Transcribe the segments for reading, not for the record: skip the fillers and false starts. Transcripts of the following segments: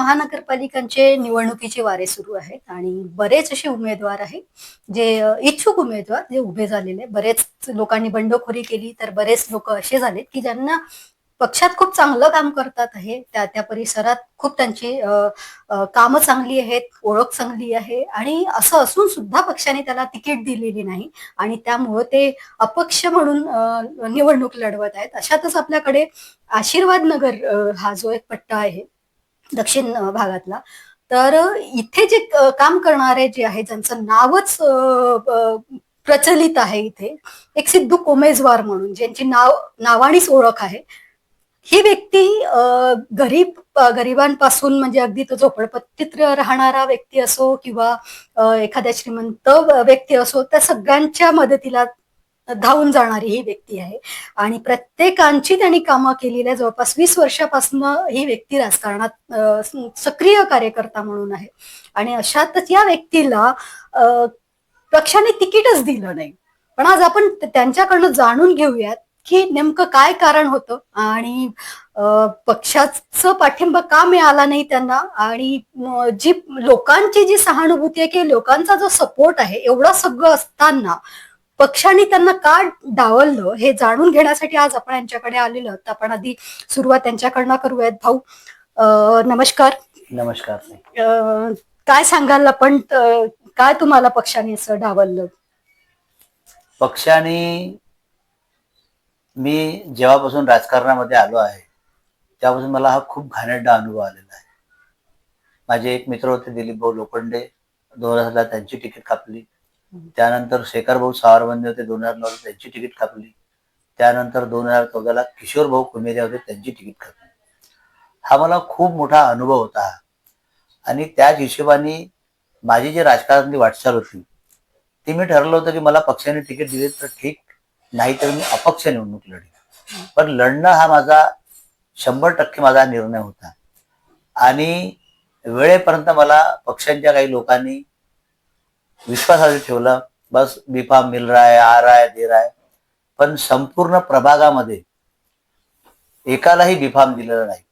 महानगरपालिकांचे निवडणुकीचे वारे सुरू आहेत आणि बरेच असे उमेदवार आहेत जे इच्छुक उमेदवार जे उभे झालेले. बरेच लोकांनी बंडखोरी केली तर बरेच लोक असे झालेत की ज्यांना पक्षात खूप चांगलं काम करतात आहे. त्या त्या परिसरात खूप त्यांची कामं चांगली आहेत, ओळख चांगली आहे आणि असं असून सुद्धा पक्षाने त्याला तिकीट दिलेली नाही आणि त्यामुळे ते अपक्ष म्हणून निवडणूक लढवत आहेत. अशातच आपल्याकडे आशीर्वाद नगर हा जो एक पट्टा आहे दक्षिण भागातला, तर इथे जे काम करणारे जे आहे ज्यांचं नावच प्रचलित आहे इथे, एक सिद्धू कोमेजवार म्हणून ज्यांची नावानीच ओळख आहे. ही व्यक्ती गरिबांपासून म्हणजे अगदी तो झोपडपट्टीत राहणारा व्यक्ती असो किंवा एखाद्या श्रीमंत व्यक्ती असो, त्या सगळ्यांच्या मदतीला धावून जाणारी ही व्यक्ती आहे आणि प्रत्येकांची त्यांनी कामं केलेली आहे. जवळपास 20 वर्षापासून ही व्यक्ती राजकारणात सक्रिय कार्यकर्ता म्हणून आहे आणि अशातच या व्यक्तीला पक्षाने तिकीटच दिलं नाही. पण आज आपण त्यांच्याकडनं जाणून घेऊयात की नेमकं काय कारण होतं आणि पक्षाचं पाठिंबा का मिळाला नाही त्यांना आणि जी लोकांची जी सहानुभूती आहे की लोकांचा जो सपोर्ट आहे एवढं सगळं असताना पक्षाने त्यांना का डावललं हे जाणून घेण्यासाठी आज आपण यांच्याकडे आलेलो आहोत. आपण आधी सुरुवात त्यांच्याकडनं करूयात. भाऊ नमस्कार. नमस्कार. काय सांगाल आपण, काय तुम्हाला पक्षाने असं डावललं? पक्षाने मी जेव्हापासून राजकारणामध्ये आलो आहे तेव्हापासून मला हा खूप घाणेरडा अनुभव आलेला आहे. माझे एक मित्र होते दिलीप भाऊ लोखंडे, 2000ला त्यांची तिकीट कापली. त्यानंतर शेखर भाऊ सावरवंदे होते, 2009ला त्यांची तिकीट कापली. त्यानंतर 2014ला किशोर भाऊ कुमेजा होते, त्यांची तिकीट कापली. हा मला खूप मोठा अनुभव होता आणि त्याच हिशोबाने माझी जी राजकारणातली वाटचाल होती ती मी ठरवलं होतं की मला पक्षाने तिकीट दिले तर ठीक, नाही तर मी अपक्ष निवडणूक लढेन. पण लढणं हा माझा 100% माझा निर्णय होता आणि वेळेपर्यंत मला पक्षांच्या काही लोकांनी विश्वासाने ठेवलं. बस बीफाम मिल रहा है, आ रहा है, दे रहा है. पण संपूर्ण प्रभागामध्ये एकालाही बीफाम दिलेलं नाही.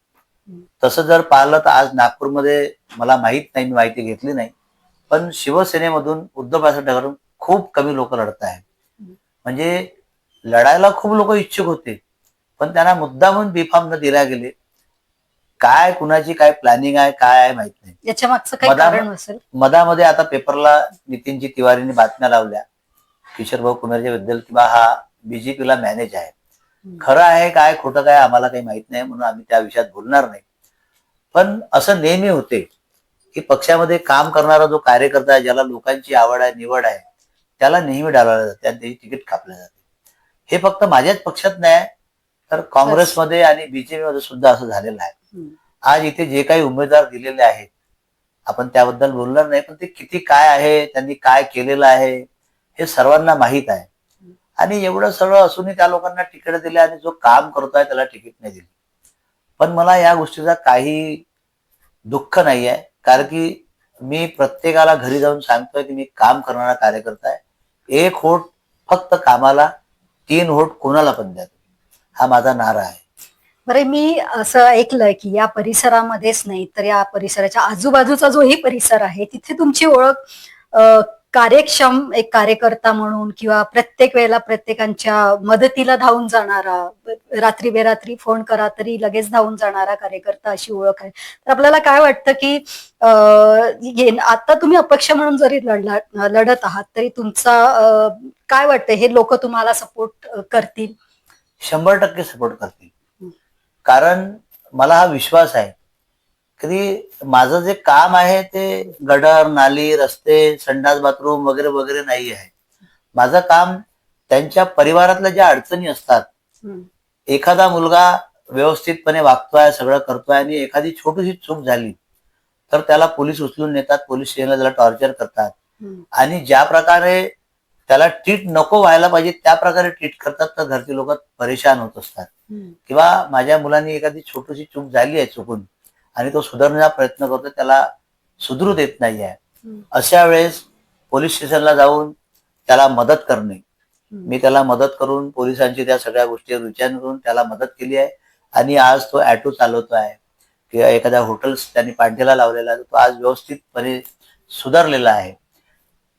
तसं जर पाहिलं तर आज नागपूरमध्ये मला माहित नाही, मी माहिती घेतली नाही, पण शिवसेनेमधून उद्धव बाळासाहेब ठाकरे खूप कमी लोक लढत आहेत. म्हणजे लढायला खूप लोक इच्छुक होते पण त्यांना मुद्दामून बीफाम न दिल्या गेले. काय कुणाची काय प्लॅनिंग आहे काय आहे माहित नाही. याच्या मागचं काय कारण असेल? मधामध्ये आता पेपरला नितीनजी तिवारीने बातम्या लावल्या किशोरभाऊ कुमेरच्या बद्दल किंवा हा बीजेपीला मॅनेज आहे. खरं आहे काय खोटं काय आम्हाला काही माहित नाही म्हणून आम्ही त्या विषयात बोलणार नाही. पण असं नेहमी होते की पक्षामध्ये काम करणारा जो कार्यकर्ता आहे, ज्याला लोकांची आवड आहे, निवड आहे, त्याला नेहमी डावललं जाते आणि त्याची तिकीट कापलं जाते. हे फक्त माझ्याच पक्षात नाही तर काँग्रेसमध्ये आणि बीजेपी मध्ये सुद्धा असं झालेलं आहे. आज इथे जे काही उमेदवार दिलेले आहेत आपण त्याबद्दल बोलणार नाही, पण ते किती काय आहे, त्यांनी काय केलेलं आहे हे सर्वांना माहित आहे. आणि एवढं सगळं असूनही त्या लोकांना तिकीट दिले आणि जो काम करतोय त्याला तिकीट नाही दिली. पण मला या गोष्टीचा काही दुःख नाही आहे, कारण की मी प्रत्येकाला घरी जाऊन सांगतोय की मी काम करणारा कार्यकर्ता आहे. 1 वोट फक्त कामाला, 3 वोट कोणाला पण द्या, हा माझा नारा आहे. बरं, मी असं ऐकलंय की या परिसरामध्येच नाही तर या परिसराच्या आजूबाजूचा जोही परिसर आहे तिथे तुमची ओळख कार्यक्षम एक कार्यकर्ता म्हणून किंवा प्रत्येक वेळेला प्रत्येकांच्या मदतीला धावून जाणारा, रात्री बेरात्री फोन करा तरी लगेच धावून जाणारा कार्यकर्ता अशी ओळख आहे. तर आपल्याला काय वाटतं की आता तुम्ही अपक्ष म्हणून जरी लढत आहात तरी तुमचा काय वाटतं, हे लोक तुम्हाला सपोर्ट करतील? 100% सपोर्ट करतील. कारण मला हा विश्वास आहे की माझं जे काम आहे ते गटर, नाली, रस्ते, संडास, बाथरूम वगैरे वगैरे नाही आहे. माझं काम त्यांच्या परिवारातल्या ज्या अडचणी असतात, एखादा मुलगा व्यवस्थितपणे वागतोय, सगळं करतोय आणि एखादी छोटीशी चूक झाली तर त्याला पोलीस उचलून नेतात, पोलीस स्टेशनला त्याला टॉर्चर करतात आणि ज्या प्रकारे त्याला ट्रीट नको व्हायला पाहिजे त्या प्रकारे ट्रीट करतात, तर घरचे लोक परेशान होत असतात. किंवा माझ्या मुलांनी एखादी छोटीशी चूक झाली आहे चुकून आणि तो सुधारण्याचा प्रयत्न करतो, त्याला सुधरू देत नाही आहे. अशा वेळेस पोलीस स्टेशनला जाऊन त्याला मदत करणे, मी त्याला मदत करून पोलिसांची त्या सगळ्या गोष्टीवर विचार करून त्याला मदत केली आहे आणि आज तो ऑटो चालवतो आहे. किंवा एखाद्या हॉटेल्स त्यांनी पांठीला लावलेला आहे, तो आज व्यवस्थितपणे सुधारलेला आहे.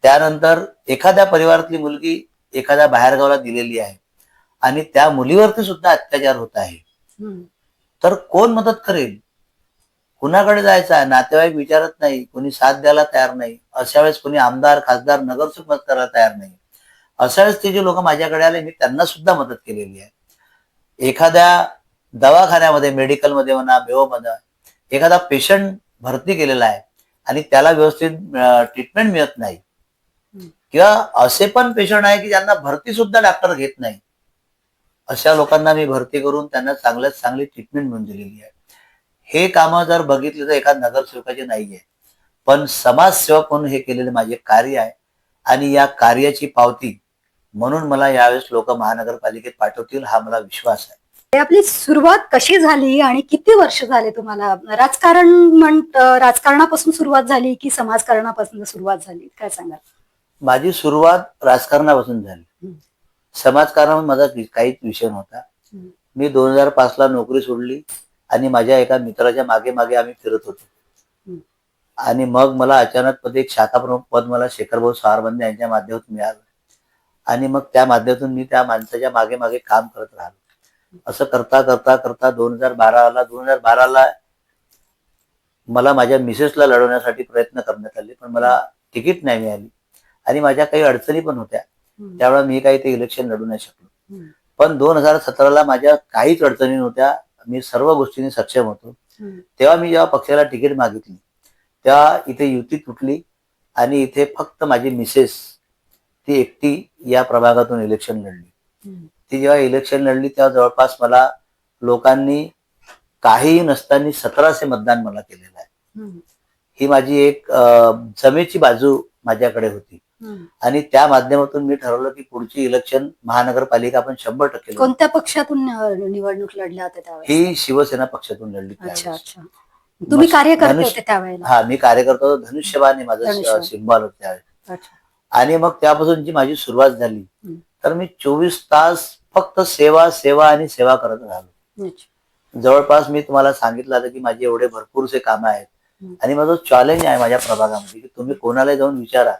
त्यानंतर एखाद्या परिवारातली मुलगी एखाद्या बाहेरगावाला दिलेली आहे आणि त्या मुलीवरती सुद्धा अत्याचार होत आहे, तर कोण मदत करेल? कुणाकडे जायचं आहे? नातेवाईक विचारत नाही, कोणी साथ द्यायला तयार नाही. अशा वेळेस कोणी आमदार, खासदार, नगरसेवक मदत करायला तयार नाही. अशा वेळेस ते जे लोक माझ्याकडे आले, मी त्यांना सुद्धा मदत केलेली आहे. एखाद्या दवाखान्यामध्ये, मेडिकलमध्ये म्हणा, बेहोमध्ये एखादा पेशंट भरती केलेला आहे आणि त्याला व्यवस्थित ट्रीटमेंट मिळत नाही, किंवा असे पण पेशंट आहे की ज्यांना भरती सुद्धा डॉक्टर घेत नाही, अशा लोकांना मी भरती करून त्यांना चांगल्यात चांगली ट्रीटमेंट मिळवून दिलेली आहे. हे कामं जर बघितली तर एका नगरसेवकाची नाहीये, पण समाजसेवक म्हणून हे केलेले माझे कार्य आहे आणि या कार्याची पावती म्हणून मला यावेळेस लोक महानगरपालिकेत पाठवतील, हा मला विश्वास आहे. आपली सुरुवात कशी झाली आणि किती वर्ष झाले तुम्हाला? राजकारणापासून सुरुवात झाली की समाजकारणापासून सुरुवात झाली, काय सांगाल? माझी सुरुवात राजकारणापासून झाली. समाजकारणामध्ये माझा काहीच विषय नव्हता. मी 2005 ला नोकरी सोडली आणि माझ्या एका मित्राच्या मागे मागे आम्ही फिरत होतो आणि मग मला अचानकपणे एक शाखा प्रमुख पद मला शेखरभाऊ सावरबंदे यांच्या माध्यमातून मिळालं आणि मग त्या माध्यमातून मी त्या माणसाच्या मागे मागे काम करत राहिलो. असं करता करता करता 2012ला मला माझ्या मिसेसला लढवण्यासाठी प्रयत्न करण्यात आले, पण मला तिकीट नाही मिळाली आणि माझ्या काही अडचणी पण होत्या. त्यावेळेला मी काही ते इलेक्शन लढू नाही शकलो. पण 2017ला माझ्या काहीच अडचणी नव्हत्या, मी सर्व गोष्टींनी सक्षम होतो. तेव्हा मी जेव्हा पक्षाला तिकीट मागितली तेव्हा इथे युती तुटली आणि इथे फक्त माझी मिसेस ती एकटी या प्रभागातून इलेक्शन लढली. ती जेव्हा इलेक्शन लढली तेव्हा जवळपास मला लोकांनी काहीही नसताना 1700 मतदान मला केलेलं आहे. ही माझी एक जमेची बाजू माझ्याकडे होती आणि त्या माध्यमातून मी ठरवलं की पुढची इलेक्शन महानगरपालिका आपण 100% कोणत्या पक्षातून निवडणूक लढल्या होत्या त्यावेळेस? ही शिवसेना पक्षातून लढली. अच्छा अच्छा. तुम्ही कार्यकर्ते होते त्यावेळेला? हा, मी कार्यकर्ता होतो. धनुष्यबाण हे माझं सिंबल होतं त्यावेळेस. आणि मग त्यापासून जी माझी सुरुवात झाली तर मी 24 तास फक्त सेवा सेवा आणि सेवा करत राहिलो. जवळपास मी तुम्हाला सांगितलं होतं की माझे एवढे भरपूरसे कामं आहेत आणि माझं चॅलेंज आहे माझ्या प्रभागामध्ये की तुम्ही कोणाला जाऊन विचारा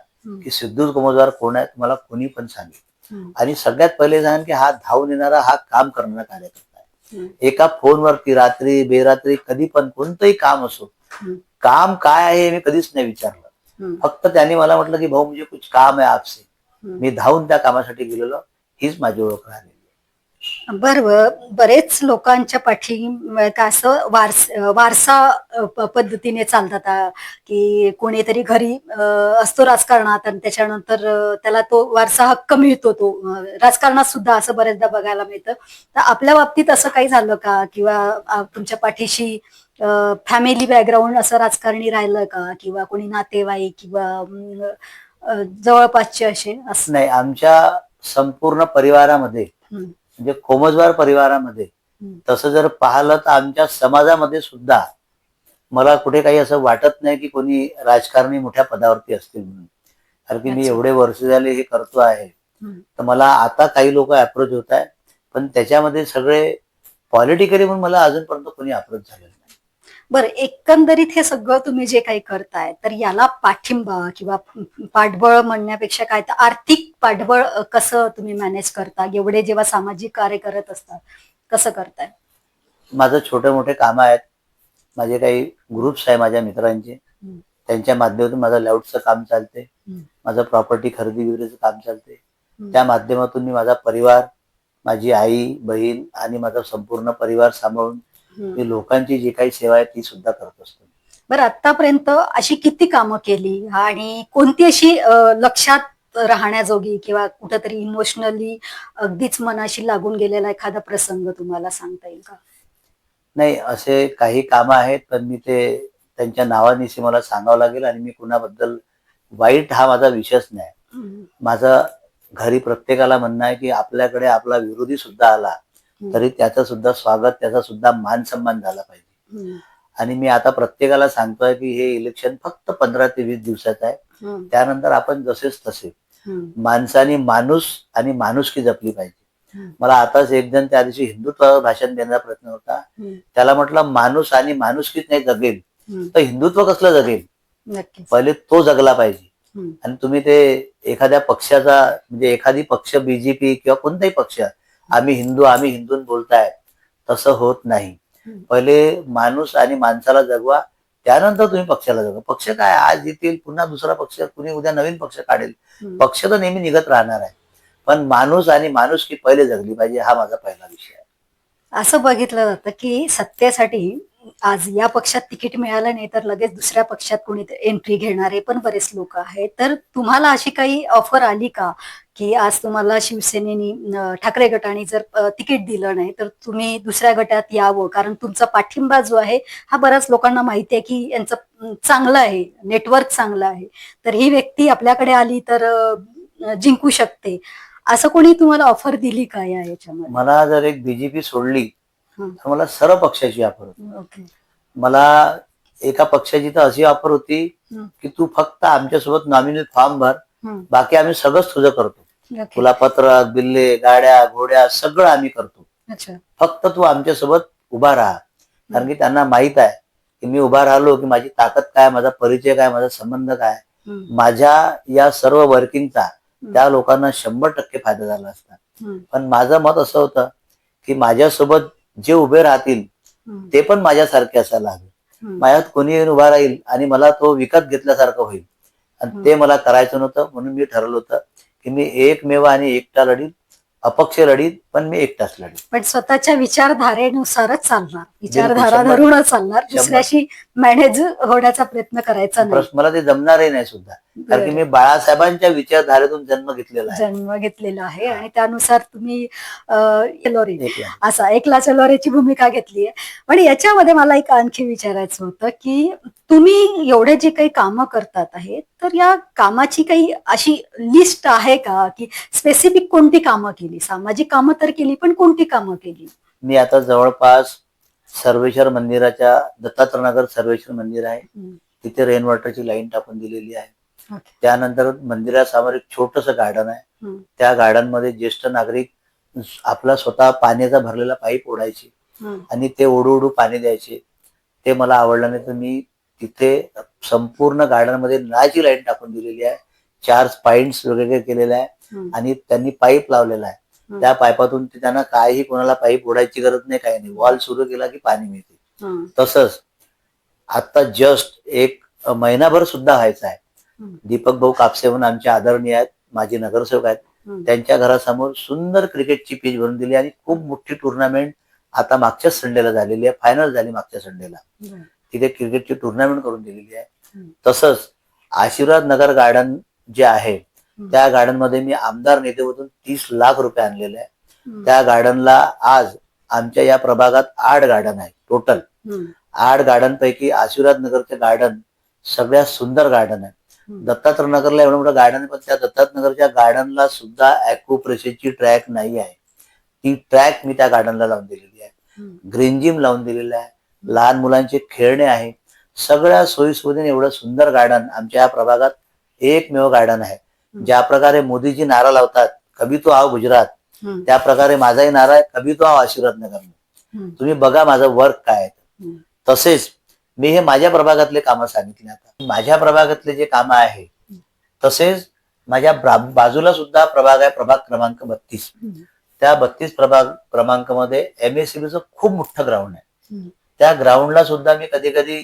की सिद्धू उमेदवार कोण आहे, तुम्हाला कोणी पण सांगेल. आणि सगळ्यात पहिले सांगेल की हा धावून येणारा, हा काम करणारा कार्यकर्ता आहे. एका फोनवरती रात्री बेरात्री कधी पण कोणतंही काम असो, काम काय आहे हे मी कधीच नाही विचारलं. फक्त त्यांनी मला म्हटलं की भाऊ मुझे कुछ काम है आपसे, मी धावून त्या कामासाठी गेलेलो. हीच माझी ओळख राहिलेली. बरेच लोकांच्या पाठी काय असं वारसा पद्धतीने चालतात की कोणीतरी घरी असतो राजकारणात आणि त्याच्यानंतर त्याला तो वारसा हक्क मिळतो. तो राजकारणात सुद्धा असं बरेचदा बघायला मिळतं. तर आपल्या बाबतीत असं काही झालं का, किंवा तुमच्या पाठीशी फॅमिली बॅकग्राऊंड असं राजकारणी राहिलं का, किंवा कोणी नातेवाईक किंवा जवळपासचे असे? नाही, आमच्या संपूर्ण परिवारामध्ये म्हणजे कोमजवार परिवारामध्ये तसं जर पाहिलं तर आमच्या समाजामध्ये सुद्धा मला कुठे काही असं वाटत नाही की कोणी राजकारणी मोठ्या पदावरती असतील म्हणून. कारण की मी एवढे वर्ष झाले हे करतो आहे, तर मला आता काही लोक अप्रोच होत आहे, पण त्याच्यामध्ये सगळे पॉलिटिकली म्हणून मला अजूनपर्यंत कोणी अप्रोच झालेलं नाही. बरं, एकंदरीत हे सगळं तुम्ही जे काही करताय तर याला पाठिंबा किंवा पाठबळ म्हणण्यापेक्षा काय, तर आर्थिक पाठबळ कसं तुम्ही मॅनेज करता? एवढे जेव्हा सामाजिक कार्य करत असतात कसं करताय? माझं छोटे मोठे काम आहेत, माझे काही ग्रुप्स आहे माझ्या मित्रांचे, त्यांच्या माध्यमातून माझं लाऊडचं काम चालते, माझं प्रॉपर्टी खरेदी विक्रीचं काम चालते. त्या माध्यमातून मी माझा परिवार, माझी आई बहीण आणि माझा संपूर्ण परिवार सांभाळून मी लोकांची जी काही सेवा आहे ती सुद्धा करत असतो. बरं, आतापर्यंत अशी किती कामं केली आणि कोणती अशी लक्षात राहण्याजोगी किंवा कुठंतरी इमोशनली अगदीच मनाशी लागून गेलेला एखादा प्रसंग तुम्हाला सांगता येईल का? नाही, असे काही कामं आहेत, पण मी ते त्यांच्या नावानिशी मला सांगावं लागेल आणि मी कुणाबद्दल वाईट हा माझा विषयच नाही. माझं घरी प्रत्येकाला म्हणणं आहे की आपल्याकडे आपला विरोधी सुद्धा आला तरी त्याचं सुद्धा स्वागत, त्याचा सुद्धा मान सन्मान झाला पाहिजे. आणि मी आता प्रत्येकाला सांगतोय की हे इलेक्शन फक्त 15 ते 20 दिवसाचं आहे. त्यानंतर आपण जसेच तसे माणसाने माणूस आणि माणुसकी जपली पाहिजे. मला आताच एक जण त्या दिवशी हिंदुत्वावर भाषण देण्याचा प्रयत्न होता. त्याला म्हटलं माणूस आणि माणुसकीच नाही जगेल तर हिंदुत्व कसलं जगेल? नक्कीच. पहिले तो जगला पाहिजे. आणि तुम्ही ते एखाद्या पक्षाचा म्हणजे एखादी पक्ष बीजेपी किंवा कोणताही पक्ष आम्ही हिंदू बोलताय तसं होत नाही. पहिले माणूस आणि माणसाला जगवा, त्यानंतर तुम्ही पक्षाला जगवा. पक्ष काय आज येतील पुन्हा दुसरा पक्ष, कुणी उद्या नवीन पक्ष काढेल. पक्ष तर नेहमी निघत राहणार आहे, पण माणूस आणि माणुसकी पहिले जगली पाहिजे, हा माझा पहिला विषय आहे. असं बघितलं जातं की सत्तेसाठी आज या पक्षात तिकीट मिळालं नाही तर लगेच दुसऱ्या पक्षात कोणी एंट्री घेणारे पण बरेच लोक आहेत. तर तुम्हाला अशी काही ऑफर आली का की आज तुम्हाला शिवसेनेनी ठाकरे गटाने जर तिकीट दिलं नाही तर तुम्ही दुसऱ्या गटात यावं, कारण तुमचा पाठिंबा जो आहे हा बऱ्याच लोकांना माहिती आहे की यांचं चांगलं आहे, नेटवर्क चांगलं आहे, तर ही व्यक्ती आपल्याकडे आली तर जिंकू शकते, असं कोणी तुम्हाला ऑफर दिली का या याच्यामध्ये? मला जर एक बीजेपी सोडली तर मला सर्व पक्षाची ऑफर होती. ओके. मला एका पक्षाची तर अशी ऑफर होती की तू फक्त आमच्यासोबत नॉमिनल फॉर्म भर, बाकी आम्ही सगळंच तुझं करतो. तुला पत्रक बिल्ले गाड्या घोड्या सगळं आम्ही करतो, फक्त तू आमच्यासोबत उभा राहा. कारण की त्यांना माहित आहे की मी उभा राहिलो की माझी ताकद काय, माझा परिचय काय, माझा संबंध काय, माझ्या या सर्व वर्किंगचा त्या लोकांना 100% फायदा झाला असता. पण माझं मत असं होतं की माझ्यासोबत जे उभे राहतील ते पण माझ्यासारखे असायला हवे. माझ्यात कोणी येऊन उभा राहील आणि मला तो विकत घेतल्यासारखं होईल, आणि ते मला करायचं नव्हतं. म्हणून मी ठरवलं होतं की मी एकमेव आणि एकटा लढील, अपक्ष लढीत, पण मी एकटाच लढील. पण स्वतःच्या विचारधारेनुसारच चालणार, विचारधारा धरूनच चालणार, दुसऱ्याशी मॅनेज होण्याचा प्रयत्न करायचा नाही. मला ते जमणारही नाही सुद्धा, कारण की मी बाळासाहेबांच्या विचारधारेतून जन्म घेतलेला आहे आणि त्यानुसार तुम्ही असा एकला चलोरेची भूमिका घेतली आहे. पण याच्यामध्ये मला एक आणखी विचारायचं होतं की तुम्ही एवढे जे काही कामं करतात आहे तर या कामाची काही अशी लिस्ट आहे का की स्पेसिफिक कोणती कामं केली, सामाजिक कामं तर केली पण कोणती कामं केली? मी आता जवळपास सर्वेश्वर मंदिराच्या दत्तात्रनगर सर्वेश्वर मंदिर आहे तिथे रेन वॉटरची लाईन टाकून दिलेली आहे. त्यानंतर मंदिरासमोर एक छोटस गार्डन आहे, त्या गार्डन मध्ये ज्येष्ठ नागरिक आपला स्वतः पाण्याचा भरलेला पाईप ओढायचे आणि ते ओढू पाणी द्यायचे. ते मला आवडलं नाही तर मी तिथे संपूर्ण गार्डन मध्ये नळाची लाईन टाकून दिलेली आहे, 4 पॉइंट्स वेगवेगळे केलेले आहे आणि त्यांनी पाईप लावलेला आहे. त्या पाईपातून त्यांना काही कोणाला पाईप ओढायची गरज नाही, काही नाही, वॉल सुरू केला की पाणी मिळते. तसंच आता जस्ट एक महिनाभर सुद्धा व्हायचा आहे, दीपक भाऊ कापसे म्हणून आमचे आदरणीय आहेत, माझे नगरसेवक आहेत, त्यांच्या घरासमोर सुंदर क्रिकेटची पिच बनवून दिली आणि खूप मोठी टुर्नामेंट आता मागच्याच संडेला झालेली आहे, फायनल झाली मागच्या संडेला, तिथे क्रिकेटची टुर्नामेंट करून दिलेली आहे. तसंच आशीर्वाद नगर गार्डन जे आहे त्या गार्डन मध्ये मी आमदार नेतेमधून 30 लाख रुपये आणलेले आहे. त्या गार्डनला आज आमच्या या प्रभागात 8 गार्डन आहे टोटल. 8 गार्डन पैकी आशीर्वाद नगरचे गार्डन सगळ्यात सुंदर गार्डन आहे. दत्तात्रय नगरला एवढं मोठं गार्डन आहे, पण त्या दत्तात्रय नगरच्या गार्डनला सुद्धा ॲक्युप्रेशरची ट्रॅक नाही आहे. ती ट्रॅक मी त्या गार्डनला लावून दिलेली आहे, ग्रीन जिम लावून दिलेलं आहे, लहान मुलांचे खेळणे आहे, सगळ्या सोयीसुविधेने एवढं सुंदर गार्डन आमच्या या प्रभागात एकमेव गार्डन आहे. ज्या प्रकारे मोदीजी नारा लावतात कभी तो आओ गुजरात, त्या प्रकारे माझाही नारा आहे कभी तो आओ आशीर्वाद नगर. तुम्ही बघा माझं वर्क काय आहे. तसेच मी हे माझ्या प्रभागातले कामं सांगितले. आता माझ्या प्रभागातले जे कामं आहे तसेच माझ्या बाजूला सुद्धा प्रभाग आहे, प्रभाग क्रमांक 32. त्या 32 प्रभाग क्रमांकामध्ये MSCBचं खूप मोठं ग्राउंड आहे. त्या ग्राउंडला सुद्धा मी कधी कधी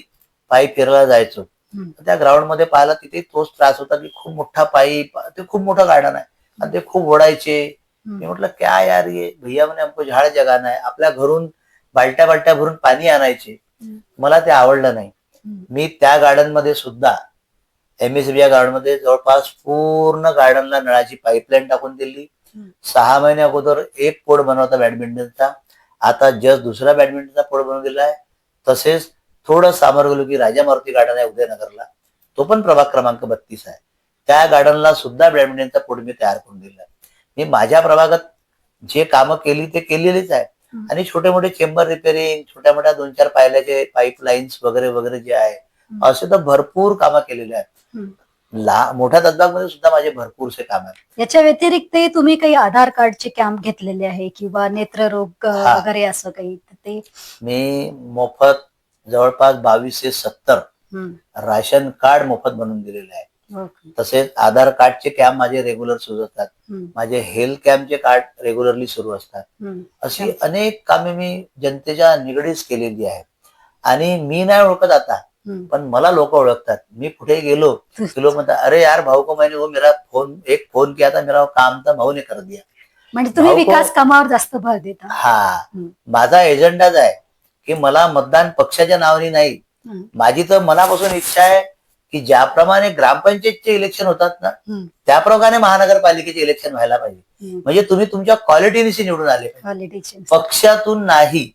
पायी फिरायला जायचो. त्या ग्राउंड मध्ये पाहिला तिथे तोच त्रास होता की खूप मोठा पाईप, ते खूप मोठं गार्डन आहे आणि ते खूप ओढायचे. मी म्हटलं क्या यार ये भैया म्हणे हमको झाड जगाना है, आपल्या घरून बालट्या बालट्या भरून पाणी आणायचे. मला ते आवडलं नाही. मी त्या गार्डन मध्ये सुद्धा MSCB या गार्डन मध्ये जवळपास पूर्ण गार्डनला नळाची पाईपलाईन टाकून दिली. 6 महिन्या अगोदर एक पोड बनवता बॅडमिंटनचा, आता जस्ट दुसरा बॅडमिंटनचा पोड बनवून दिला आहे. तसेच थोडं सामोर गेलो की राजा मारुती गार्डन आहे उदयनगरला, तो पण प्रभाग क्रमांक 32 आहे. त्या गार्डनला सुद्धा बॅडमिंटनचा पोड मी तयार करून दिला. मी माझ्या प्रभागात जे कामं केली ते केलेलीच आहे आणि छोटे मोठे चेंबर रिपेअरिंग, छोट्या मोठ्या 2-4 पायल्याचे पाईप लाईन्स वगैरे वगैरे जे आहे असे तर भरपूर कामं केलेले आहेत. मोठ्या तद्बागमध्ये सुद्धा माझे भरपूरसे काम आहेत. याच्या व्यतिरिक्त तुम्ही काही आधार कार्डचे कॅम्प घेतलेले आहे किंवा नेत्ररोग हा. वगैरे असं काही तर ते मी मोफत जवळपास 2270 हम्म. राशन कार्ड मोफत बनवून दिलेले आहे. ओके. तसेच आधार कार्डचे कॅम्प माझे रेग्युलर सुरू असतात. हम्म. माझे हेल्थ कॅम्पचे कार्ड रेग्युलरली सुरू असतात. हम्म. अशी अनेक कामे मी जनतेच्या निगडीत केलेली आहेत. आणि मी नाही ओळखत आता, हम्म. पण मला लोक ओळखतात. मी कुठे गेलो की लोक म्हणतात, अरे यार भाऊ को मैंने वो मेरा फोन किया था, मेरा काम था, भाऊ ने कर दिया. म्हणजे तुम्ही भाऊ को- विकास कामावर जास्त भर देता. हा, हम्म. माझा एजेंडाच आहे की मला मतदान पक्षाच्या नावाने नाही. हम्म. माझी तर मनापासून इच्छा आहे की ज्याप्रमाणे ग्रामपंचायतचे इलेक्शन होतात ना, हम्म. त्याप्रमाणे महानगरपालिकेचे इलेक्शन व्हायला पाहिजे. हम्म. म्हणजे तुम्ही तुमच्या क्वालिटीनिशी निवडून आले पाहिजे, Politicians. पक्षातून नाही.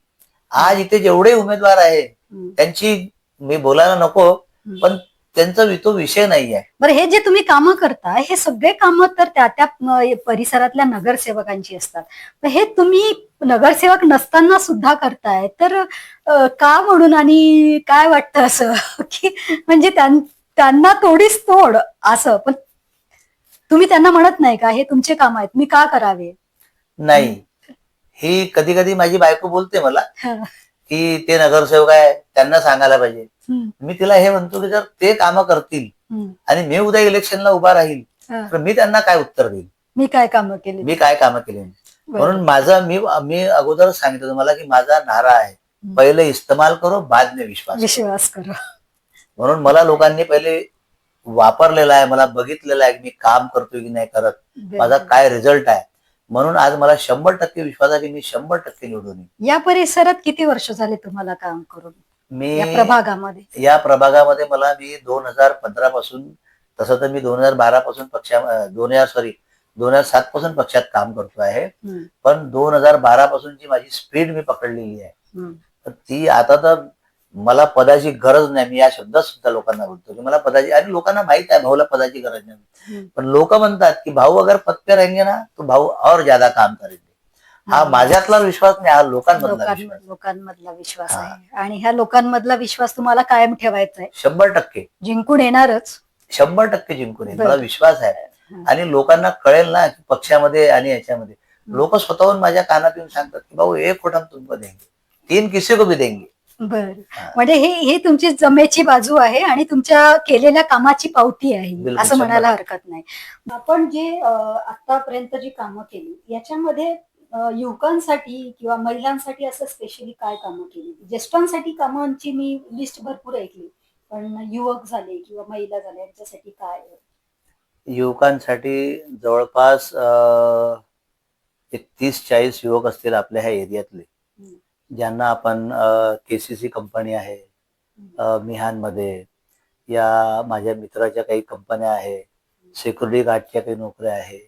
आज इथे जेवढे उमेदवार आहे हम्म. त्यांची मी बोलायला नको, पण त्यांचा तो विषय नाही आहे. बरं, हे जे तुम्ही कामं करता हे सगळे कामं तर त्या त्या परिसरातल्या नगरसेवकांची असतात. तर हे तुम्ही नगरसेवक नसताना सुद्धा करताय तर का म्हणून आणि काय वाटतं असं की म्हणजे त्यांना थोडीच तोड असं, पण तुम्ही त्यांना म्हणत नाही का हे तुमचे काम आहेत मी का करावे? नाही, ही कधी कधी माझी बायको बोलते मला हा. की ते नगरसेवक आहे त्यांना सांगायला पाहिजे. हम्म. मी तिला हे म्हणतो की जर ते कामं करतील हम्म. आणि मी उद्या इलेक्शनला उभा राहील हा. तर मी त्यांना काय उत्तर देईल? मी काय कामं केली? मी काय कामं केली? बरं. म्हणून मी अगोदरच सांगितलं तुम्हाला की माझा नारा आहे, पहिले इस्तेमाल करो बाद में विश्वास करो. म्हणून मला लोकांनी पहिले वापरलेला आहे, मला बघितलेलं आहे की मी काम करतोय की नाही करत, माझा काय रिझल्ट आहे. म्हणून आज मला 100% विश्वास आहे की मी 100% निवडून येईन. या परिसरात किती वर्ष झाले तुम्हाला काम करून? या मी प्रभागामध्ये या प्रभागामध्ये मला मी 2015 पासून, तसं तर मी 2012 पासून 2007 पासून पक्षात काम करतो आहे. पण 2012 पासूनची माझी स्पीड मी पकडलेली आहे. तर ती आता तर मला पदाची गरज नाही. मी या शब्दात सुद्धा लोकांना बोलतो की मला पदाची, आणि लोकांना माहित आहे भाऊला पदाची गरज नाही. पण लोक म्हणतात की भाऊ अगर पद पे रहेंगे ना तो भाऊ और ज्यादा काम करेंगे. हा माझ्यातला विश्वास नाही, हा लोकांमधला विश्वास. लोकांमधला विश्वास आहे आणि ह्या लोकांमधला विश्वास तुम्हाला कायम ठेवायचा आहे. 100% जिंकून येणारच. 100% जिंकून येईल, मला विश्वास आहे. आणि लोकांना कळेल ना की पक्षामध्ये आणि याच्यामध्ये लोक स्वतःहून माझ्या कानात येऊन सांगतात की भाऊ एक वोट हम तुमको देंगे, 3 किसी को भी देंगे. बर, म्हणजे हे तुमची जमेची बाजू आहे आणि तुमच्या केलेल्या कामाची पावती आहे असं म्हणायला हरकत नाही. आपण जे आतापर्यंत जी कामं केली याच्यामध्ये युवकांसाठी किंवा महिलांसाठी असं स्पेशली काय कामं केली? ज्येष्ठांसाठी कामांची मी लिस्ट भरपूर ऐकली, पण युवक झाले किंवा महिला झाल्या यांच्यासाठी काय? युवकांसाठी जवळपास 30-40 युवक असतील आपल्या ह्या एरियातले, ज्यांना आपण केसीसी कंपनी आहे मिहानमध्ये, या माझ्या मित्राच्या काही कंपन्या आहे, सिक्युरिटी गार्डच्या काही नोकऱ्या आहे,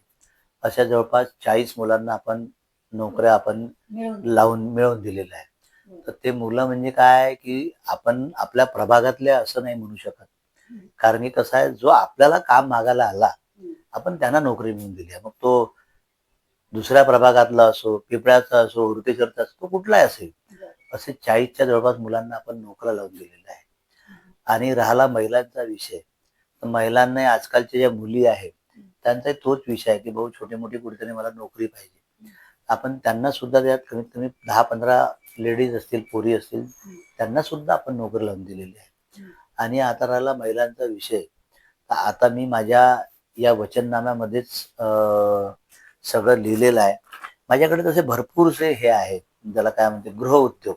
अशा जवळपास 40 मुलांना आपण नोकऱ्या आपण मिळवून दिलेल्या आहे. तर ते मुलं म्हणजे काय की आपण आपल्या प्रभागातले असं नाही म्हणू शकत, कारण की कसं आहे, जो आपल्याला काम मागायला आला आपण त्यांना नोकरी मिळवून दिली आहे. मग तो दुसऱ्या प्रभागातला असो, पिपळ्याचा असो, हुडकेश्वरचा असो, तो कुठलाही असेल, असे 40च्या जवळपास मुलांना आपण नोकऱ्या लावून दिलेल्या आहे. आणि राहिला महिलांचा विषय, तर महिलांना आजकालच्या ज्या मुली आहेत त्यांचा तोच विषय आहे की भाऊ छोटी मोठी कुठेतरी मला नोकरी पाहिजे. आपण त्यांना सुद्धा त्यात कमीत कमी 10-15 लेडीज असतील, पोरी असतील, त्यांना सुद्धा आपण नोकरी लावून दिलेली आहे. आणि आता राहिला महिलांचा विषय, तर आता मी माझ्या या वचननाम्यामध्येच सगळं लिहिलेलं आहे. माझ्याकडे तसे भरपूरसे हे आहेत, ज्याला काय म्हणते गृह उद्योग,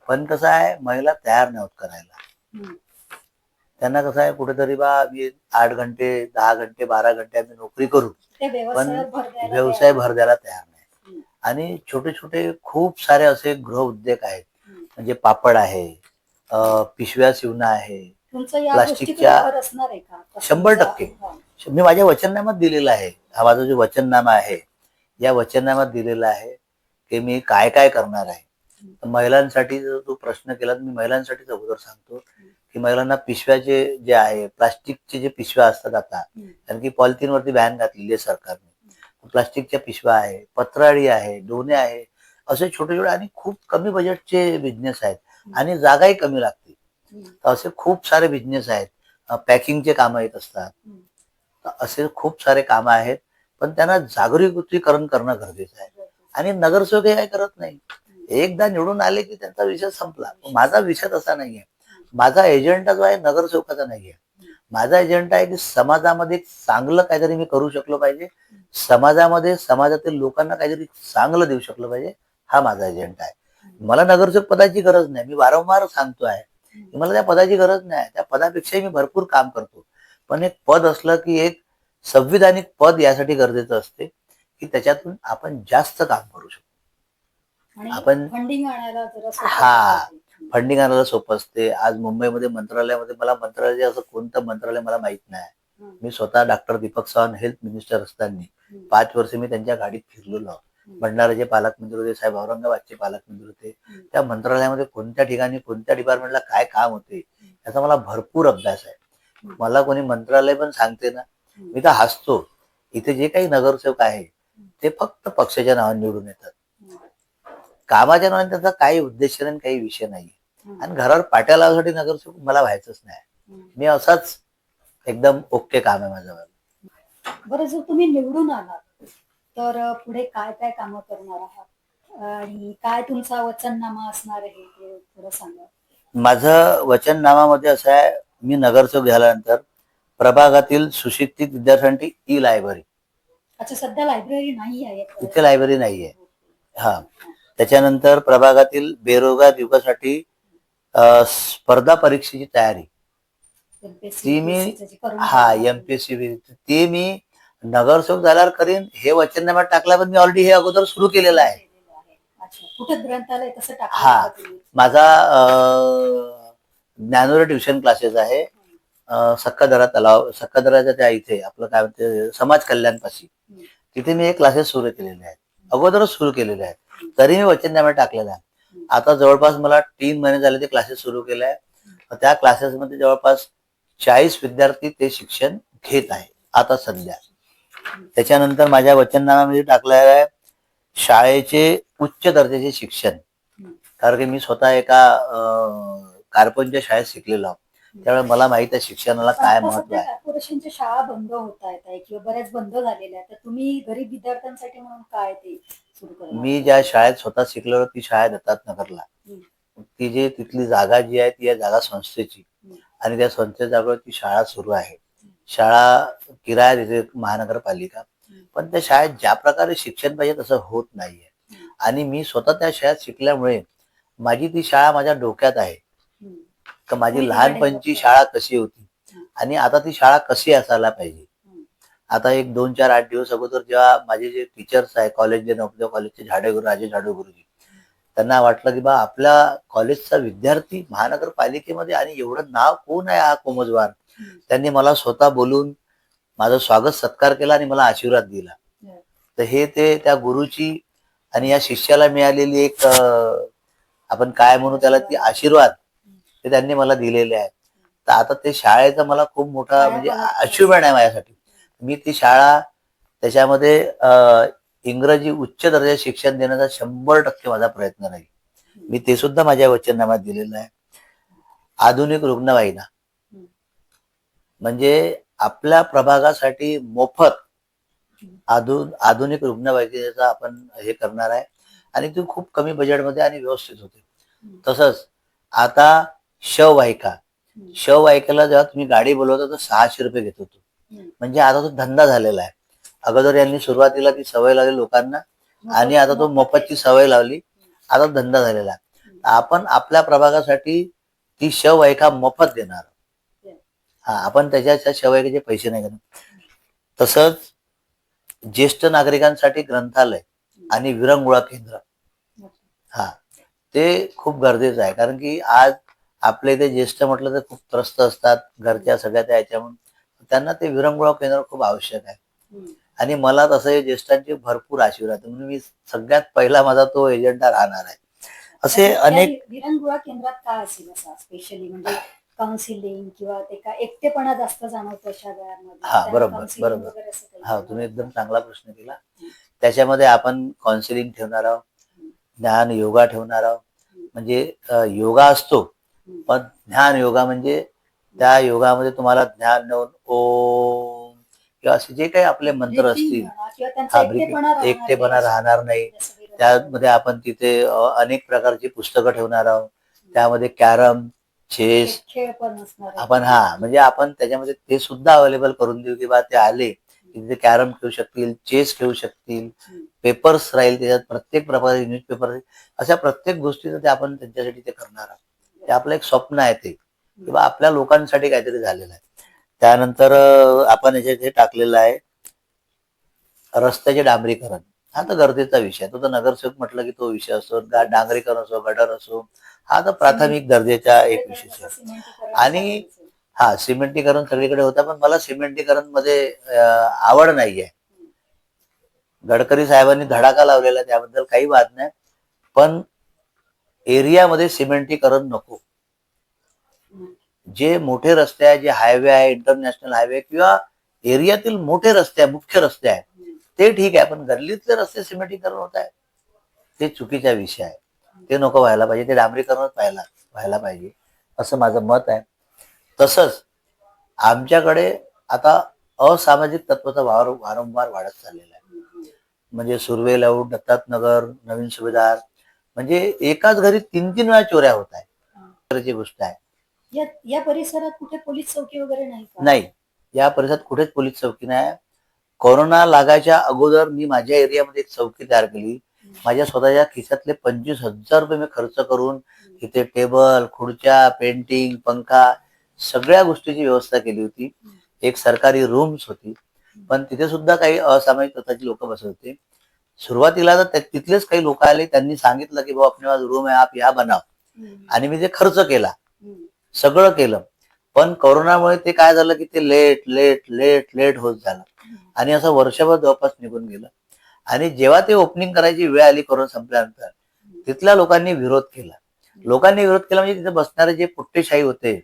पण कसं आहे महिला तयार नाही होत करायला. त्यांना कसं आहे कुठेतरी बा मी 8 घंटे 10 घंटे 12 घंटे आम्ही नोकरी करू, पण व्यवसाय भर द्यायला तयार नाही. आणि छोटे छोटे खूप सारे असे गृह उद्योग आहेत, म्हणजे पापड आहे, पिशव्या शिवणं आहे, प्लास्टिकच्या 100%. मी माझ्या वचननाम्यात दिलेला आहे, हा माझा जो वचननामा आहे या वचननाम्यात दिलेला आहे की मी काय काय करणार आहे. महिलांसाठी जर तू प्रश्न केला तर मी महिलांसाठीच अगोदर सांगतो की महिलांना पिशव्याचे जे आहे, प्लास्टिकचे जे पिशव्या असतात आता, कारण की पॉलिथिन वरती बॅन घातलेली आहे सरकारने, प्लास्टिकच्या पिशव्या आहे, पत्राळी आहे, दोणे आहे, असे छोटे छोटे आणि खूप कमी बजेटचे बिझनेस आहेत आणि जागाही कमी लागते. असे खूप सारे बिझनेस आहेत. पॅकिंगचे कामं येत असतात. तर असे खूप सारे कामं आहेत, पण त्यांना जागृतीकरण करणं गरजेचं आहे. आणि नगरसेवक हे काही करत नाही. एकदा निवडून आले की त्यांचा विषय संपला. माझा विषय तसा नाहीये. माझा एजेंडा जो आहे नगरसेवकाचा नाहीये. माझा एजेंडा आहे की समाजामध्ये चांगलं काहीतरी मी करू शकलो पाहिजे. समाजामध्ये समाजातील लोकांना काहीतरी चांगलं देऊ शकलं पाहिजे. हा माझा एजेंडा आहे. मला नगरसेवक पदाची गरज नाही. मी वारंवार सांगतो आहे की मला त्या पदाची गरज नाही. त्या पदापेक्षाही मी भरपूर काम करतो. पण एक पद असलं की एक संविधानिक पद यासाठी गरजेचं असते की त्याच्यातून आपण जास्त काम करू शकतो. आपण फंडिंग आणायला जरा फंडिंग आणायला सोपं असते. आज मुंबईमध्ये मंत्रालयामध्ये मला मंत्रालय असं कोणतं मंत्रालय मला माहित नाही. मी स्वतः doctor Deepak Chavan health minister असताना 5 वर्ष मी त्यांच्या गाडीत फिरलेलो. भंडाऱ्याचे पालकमंत्री होते, साहेब औरंगाबादचे पालकमंत्री होते. त्या मंत्रालयामध्ये कोणत्या ठिकाणी कोणत्या डिपार्टमेंटला काय काम होते याचा मला भरपूर अभ्यास आहे. मला कोणी मंत्रालय पण सांगते ना, मी तर हसतो. इथे जे काही नगरसेवक आहे ते फक्त पक्षाच्या नावाने निवडून येतात. कामाच्या नावाने त्याचा काही उद्देश नाही, काही विषय नाही. आणि घरावर पाट्या लावण्यासाठी नगरसेवक मला व्हायचंच नाही. मी असाच एकदम ओके काम आहे माझं. बरं, जर तुम्ही निवडून आलात तर पुढे काय काय कामं करणार आहात आणि काय तुमचा वचननामा असणार आहे ते थोडं सांगा. माझं वचननामामध्ये असं आहे, मी नगरसेवक झाल्यानंतर प्रभागातील सुशिक्षित विद्यार्थ्यांसाठी ई लायब्ररी. अच्छा, सध्या लायब्ररी नाही आहे इथे लायब्ररी नाहीये. हा, त्याच्यानंतर प्रभागातील बेरोजगार युवकांसाठी स्पर्धा परीक्षेची तयारी ती मी एमपीएससी ते मी नगरसेवक झाल्यावर करीन हे वचननाम्यात टाकला. पण मी ऑलरेडी हे अगोदर सुरू केलेलं आहे. कुठे ग्रंथालय कसं हा, माझा ज्ञानोरे ट्युशन क्लासेस आहे. सक्कादरा तलाव, सक्कादराच्या त्या इथे आपलं काय म्हणते समाज कल्याण पाशी, तिथे मी हे क्लासेस सुरू केलेले आहेत. अगोदरच सुरू केलेले आहेत. तरी मी वचननाम्यात टाकलेला आहे. आता जवळपास मला 3 महिने झाले ते क्लासेस सुरू केले आहे. त्या क्लासेसमध्ये जवळपास 40 विद्यार्थी ते शिक्षण घेत आहे आता सध्या. त्याच्यानंतर माझ्या वचननाम्यामध्ये टाकलेलं आहे शाळेचे उच्च दर्जाचे शिक्षण. कारण की मी स्वतः एका कारपंच्या शाळेत शिकलेलो आहोत. त्यामुळे मला माहित आहे शिक्षणाला काय महत्व आहे. कॉर्पोरेशनच्या शाळा बंद होत आहेत किंवा बऱ्याच बंद झालेल्या आहेत, तर तुम्ही गरीब विद्यार्थ्यांसाठी म्हणून काय ते सुरू करणार? मी ज्या शाळेत स्वतः शिकलेलो ती शाळा दत्तात नगरला. ती जी तिथली जागा जी आहे ती आहे जागा संस्थेची आणि त्या संस्थेच्या ती शाळा सुरू आहे. शाळा किराया देते महानगरपालिका, पण त्या शाळेत ज्या प्रकारे शिक्षण पाहिजे तसं होत नाहीये. आणि मी स्वतः त्या शाळेत शिकल्यामुळे माझी ती शाळा माझ्या डोक्यात आहे तर माझी लहानपणची शाळा कशी होती आणि आता ती शाळा कशी असायला पाहिजे. आता एक 2, 4, 8 दिवस अगोदर जेव्हा माझे जे टीचर्स आहे कॉलेजचे, नवोदय कॉलेजचे राजे झाडे गुरुजी, त्यांना वाटलं की बा आपल्या कॉलेजचा विद्यार्थी महानगरपालिकेमध्ये आणि एवढं नाव कोण आहे हा कोमजवार. त्यांनी मला स्वतः बोलून माझं स्वागत सत्कार केला आणि मला आशीर्वाद दिला. तर हे ते त्या गुरुची आणि या शिष्याला मिळालेली एक आपण काय म्हणू त्याला ती आशीर्वाद ते त्यांनी मला दिलेले आहे. तर आता ते शाळेचा मला खूप मोठा म्हणजे अचिव्हमेंट आहे माझ्यासाठी. मी ती शाळा त्याच्यामध्ये इंग्रजी उच्च दर्जाचे शिक्षण देण्याचा 100% माझा प्रयत्न राहील. मी ते सुद्धा माझ्या वचननाम्यात दिलेलं आहे. आधुनिक रुग्णवाहिका म्हणजे आपल्या प्रभागासाठी मोफत आधुनिक रुग्णवाहिकेचा आपण हे करणार आहे आणि ती खूप कमी बजेटमध्ये आणि व्यवस्थित होते. तसंच आता शववाहिकेला जेव्हा तुम्ही गाडी बोलवता तर 600 रुपये घेत होतो. म्हणजे आता तो धंदा झालेला आहे. अगोदर यांनी सुरुवातीला ती सवय लावली लोकांना आणि आता तो मोफतची सवय लावली. आता धंदा झालेला आहे. आपण आपल्या प्रभागासाठी ती शववाहिका मोफत देणार. हा, आपण त्याच्या शववाहिकेचे पैसे नाही घेणार. तसंच ज्येष्ठ नागरिकांसाठी ग्रंथालय आणि विरंगुळा केंद्र हा ते खूप गरजेचं आहे. कारण की आज आपल्या इथे ज्येष्ठ म्हटलं तर खूप त्रस्त असतात घरच्या सगळ्या त्या याच्यामुळे, त्यांना ते विरंगुळा केंद्र खूप आवश्यक आहे. आणि मला तसं ज्येष्ठांचे भरपूर आशीर्वाद म्हणून मी सगळ्यात पहिला माझा तो एजेंडा राहणार आहे. असे अनेक विरंगुळा केंद्रात काय असेल असं स्पेशली, म्हणजे काउन्सिलिंग किंवा ते का एकटेपणा जास्त जाणवतो अशा वेळामध्ये? हा, बरोबर. हा, तुम्ही एकदम चांगला प्रश्न केला. त्याच्यामध्ये आपण काउन्सिलिंग ठेवणार आहोत, ज्ञान योगा ठेवणार आहोत. म्हणजे योगा असतो पण ज्ञान योगा म्हणजे त्या योगामध्ये तुम्हाला ध्यान देऊन ओम किंवा असे जे काही आपले मंत्र असतील, एकटेपणा राहणार नाही. त्यामध्ये आपण तिथे अनेक प्रकारची पुस्तकं ठेवणार आहोत. त्यामध्ये कॅरम, चेस खेळ पण असणार आहे. आपण म्हणजे आपण त्याच्यामध्ये ते सुद्धा अवेलेबल करून देऊ की बा ते आले की तिथे कॅरम खेळू शकतील, चेस खेळू शकतील, पेपर्स राहील त्याच्यात, प्रत्येक प्रकारे न्यूजपेपर, अशा प्रत्येक गोष्टीचं ते आपण त्यांच्यासाठी ते करणार आहोत. ते आपलं एक स्वप्न आहे ते किंवा आपल्या लोकांसाठी काहीतरी झालेलं आहे. त्यानंतर आपण याच्यात हे टाकलेलं आहे रस्त्याचे डांबरीकरण. हा तर गरजेचा विषय, तो तर नगरसेवक म्हटलं की तो विषय असतो, डांबरीकरण असो, गटर असो, हा तर प्राथमिक दर्जाचा एक विषय आहे. आणि सिमेंटीकरण सगळीकडे होतं, पण मला सिमेंटीकरण मध्ये आवड नाहीये. गडकरी साहेबांनी धडाका लावलेला, त्याबद्दल काही वाद नाही, पण एरियामध्ये सिमेंटीकरण नको. जे मोठे रस्ते आहे, जे हायवे आहे, इंटरनॅशनल हायवे किंवा एरियातील मोठे रस्ते आहे, मुख्य रस्ते आहे, ते ठीक आहे, पण गल्लीतले रस्ते सिमेंटीकरण होत आहे, ते चुकीचा विषय आहे. ते नको व्हायला पाहिजे, ते डांबरीकरणच व्हायला पाहिजे, असं माझं मत आहे. तसंच आमच्याकडे आता असामाजिक तत्वाचा वारंवार वाढत चाललेला आहे. म्हणजे सुर्वे लाऊट, दत्तात्रनगर, नवीन सुभेदार, म्हणजे एकाच घरी 3-3 वेळा चोऱ्या होत आहे. गोष्ट आहे. या परिसरात कुठे पोलीस चौकी वगैरे नाही का? नाही, या परिसरात कुठेच पोलीस चौकी नाही. कोरोना लागायच्या अगोदर मी माझ्या एरियामध्ये एक चौकी तयार केली. माझ्या स्वतःच्या खिशातले 25,000 रुपये मी खर्च करून तिथे टेबल, खुर्च्या, पेंटिंग, पंखा, सगळ्या गोष्टीची व्यवस्था केली होती. एक सरकारी रूम्स होती, पण तिथे सुद्धा काही असामाजिक तत्वाची लोक बसत होते. सुरुवातीला तर तिथलेच काही लोक आले, त्यांनी सांगितलं की भाऊ अपने पास रूम आहे, आप या बनाव, आणि मी ते खर्च केला, सगळं केलं. पण कोरोनामुळे ते काय झालं की ते लेट होत झालं, आणि असं वर्षभर जवळपास निघून गेलं. आणि जेव्हा ते ओपनिंग करायची वेळ आली कोरोना संपल्यानंतर, तिथल्या लोकांनी विरोध केला. म्हणजे तिथे बसणारे जे पुट्टेशाही होते,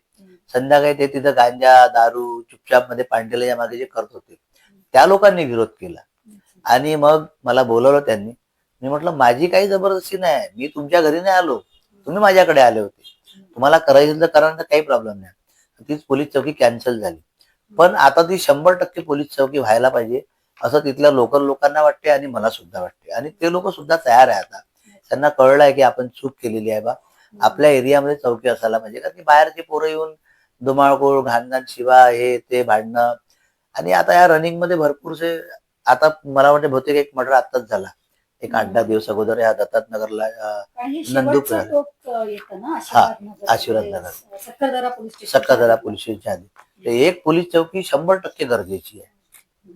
संध्याकाळी ते तिथं गांजा, दारू, चुपचाप मध्ये पांडेल्याच्या मागे जे करत होते, त्या लोकांनी विरोध केला. आणि मग मला बोलवलं त्यांनी. मी म्हटलं माझी काही जबरदस्ती नाही, मी तुमच्या घरी नाही आलो, तुम्ही माझ्याकडे आले होते, तुम्हाला करायचं तर करा, काही प्रॉब्लेम नाही. तीच पोलीस चौकी कॅन्सल झाली. पण आता ती 100% पोलीस चौकी व्हायला पाहिजे असं तिथल्या लोकल लोकांना वाटते, आणि मला सुद्धा वाटते. आणि ते लोक सुद्धा तयार आहे. आता त्यांना कळलं आहे की आपण चूक केलेली आहे बा, आपल्या एरियामध्ये चौकी असायला पाहिजे. कारण की बाहेरची पोरं येऊन धुमाळकोळ, घाणघाण, शिवा, हे ते भांडणं. आणि आता या रनिंग मध्ये भरपूरसे, आता मला वाटते बहुतेक एक मर्डर आत्ताच झाला, एक 8-10 दिवस अगोदर, या दत्तात्रनगरला, नंदूरला, आशीर्वाद नगर, सक्कादरा पोलीस स्टेशनच्या आधी. एक पोलीस चौकी 100% गरजेची आहे.